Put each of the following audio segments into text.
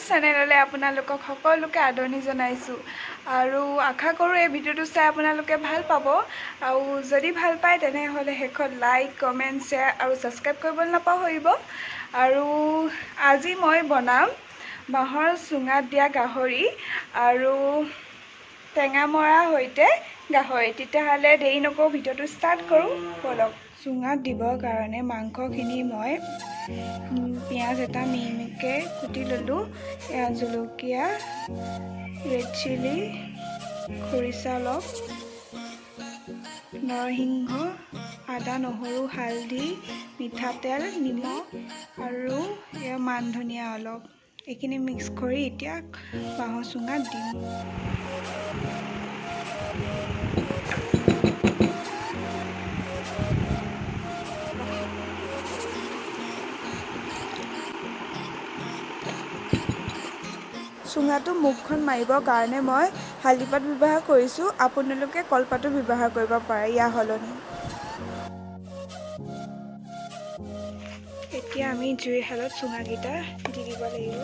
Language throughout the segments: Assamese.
চেনেললৈ আপোনালোকক সকলোকে আদৰণি জনাইছোঁ আৰু আশা কৰোঁ এই ভিডিঅ'টো চাই আপোনালোকে ভাল পাব আৰু যদি ভাল পায় তেনেহ'লে শেষত লাইক কমেণ্ট শ্বেয়াৰ আৰু ছাবস্ক্ৰাইব কৰিবলৈ নাপাহৰিব আৰু আজি মই বনাম বাঁহৰ চুঙাত দিয়া গাহৰি আৰু টেঙা মৰা সৈতে গাহৰি তেতিয়াহ'লে দেৰি নকৰোঁ ভিডিঅ'টো ষ্টাৰ্ট কৰোঁ বলক চুঙাত দিবৰ কাৰণে মাংসখিনি মই পিঁয়াজ এটা মিহিকৈ কুটি ল'লোঁ এয়া জলকীয়া ৰেড চিলি খৰিচা অলপ নৰসিংহ আদা নহৰু হালধি মিঠাতেল নিমখ আৰু এয়া মান ধনিয়া অলপ এইখিনি মিক্স কৰি এতিয়া বাঁহৰ চুঙাত দিম চুঙাটো মুখখন মাৰিবৰ কাৰণে মই হালধিপাত ব্যৱহাৰ কৰিছোঁ আপোনালোকে কলপাতো ব্যৱহাৰ কৰিব পাৰে ইয়াৰ সলনি এতিয়া আমি জুইৰ শালত চুঙাকেইটা দি দিব লাগিব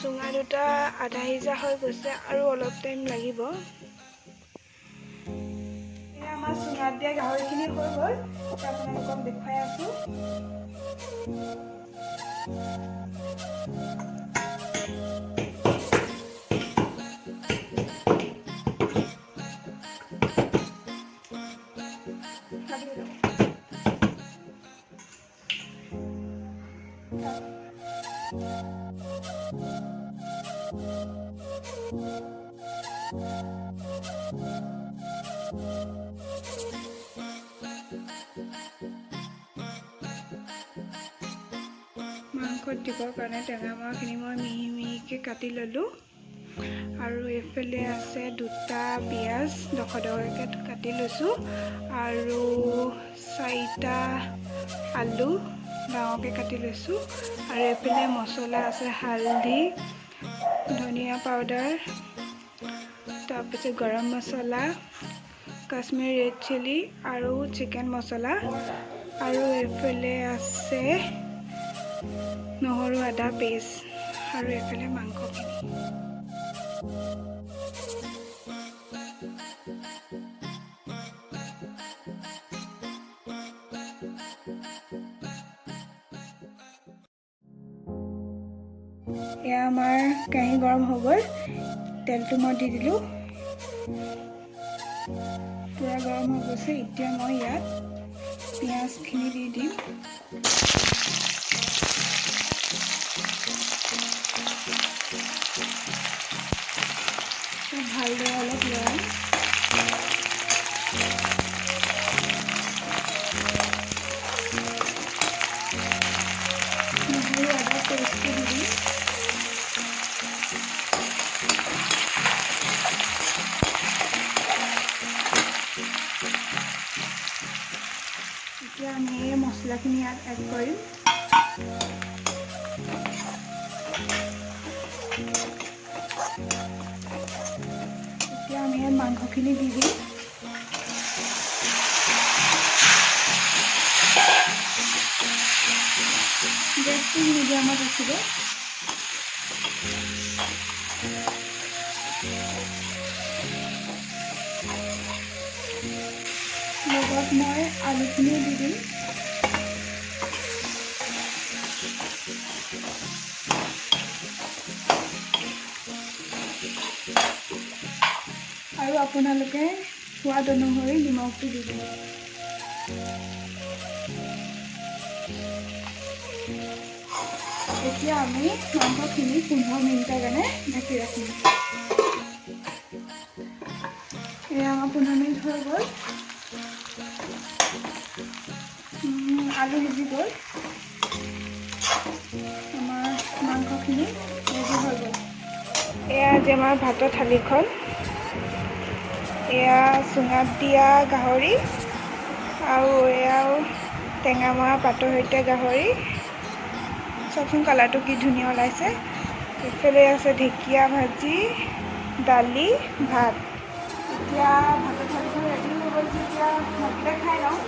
চুঙা দুটা আধা সিজা হৈ গৈছে আৰু অলপ টাইম লাগিব এয়া আমাৰ চুঙাত দিয়া গাহৰিখিনি হৈ গ'ল আপোনালোকক দেখুৱাই আছোঁ মাংসত দিবৰ কাৰণে টেঙা মৰাখিনি মই মিহি মিহিকৈ কাটি ল'লোঁ আৰু এইফালে আছে দুটা পিঁয়াজ ডখৰকৈ কাটি লৈছোঁ আৰু 4টা আলু ডাঙৰকৈ কাটি লৈছোঁ আৰু এইফালে মছলা আছে হালধি ধনিয়া পাউডাৰ তাৰপিছত গৰম মছলা কাশ্মীৰী ৰেড চিলি আৰু চিকেন মছলা আৰু এইফালে আছে নহৰু আদা পেষ্ট আৰু এইফালে মাংসখিনি এয়া আমাৰ কেৰাহী গৰম হৈ গ'ল তেলটো মই দি দিলোঁ পূৰা গৰম হৈ গৈছে এতিয়া মই ইয়াত পিঁয়াজখিনি দি দিম ভালদৰে অলপ লৰাই নহৰু আদা পেষ্টটো দি দিম এতিয়া আমি এই মছলাখিনি ইয়াত এড কৰিম এতিয়া আমি ইয়াত মাংসখিনি দি দিম গেছটো মিডিয়ামত ৰাখিব লগত মই আলুখিনি দি দিম আৰু আপোনালোকে সোৱাদ অনুসৰি নিমখটো দি দিব এতিয়া আমি মাংসখিনি 15 মিনিটৰ কাৰণে ঢাকি ৰাখিম এয়া আমাৰ 15 মিনিট হৈ গ'ল আলু সিজি গ'ল আমাৰ মাংসখিনি ৰেডি হৈ গ'ল এয়া যে আমাৰ ভাতৰ থালিখন এয়া চুঙাত দিয়া গাহৰি আৰু এয়াও টেঙামৰা পাতৰ সৈতে গাহৰি। চাওকচোন কালাৰটো কি ধুনীয়া ওলাইছে। এইফালে আছে ঢেকীয়া ভাজি, দালি, ভাত। এতিয়া ভাতৰ থালিখন ৰেডি হৈ গ'ল যেতিয়া ভাতকেইটা খাই লওঁ।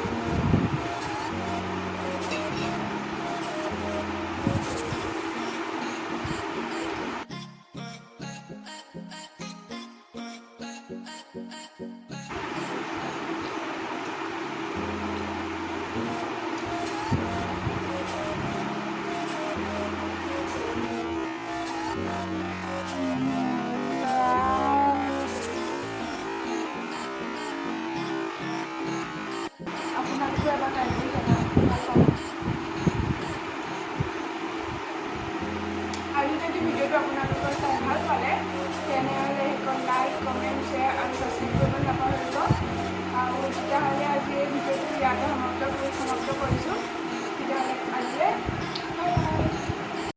আপোনালোকেও এবাৰ ট্ৰাই কৰি চাব, ভাল পাব। আৰু যদি ভিডিঅ'টো আপোনালোকৰ চাই ভাল পালে তেনেহ'লে সেইখন লাইক, কমেণ্ট, শ্বেয়াৰ আৰু ছাবস্ক্ৰাইব কৰিব নাপাহৰিব। আৰু তেতিয়াহ'লে আজি এই ভিডিঅ'টো ইয়াতে সমাপ্ত।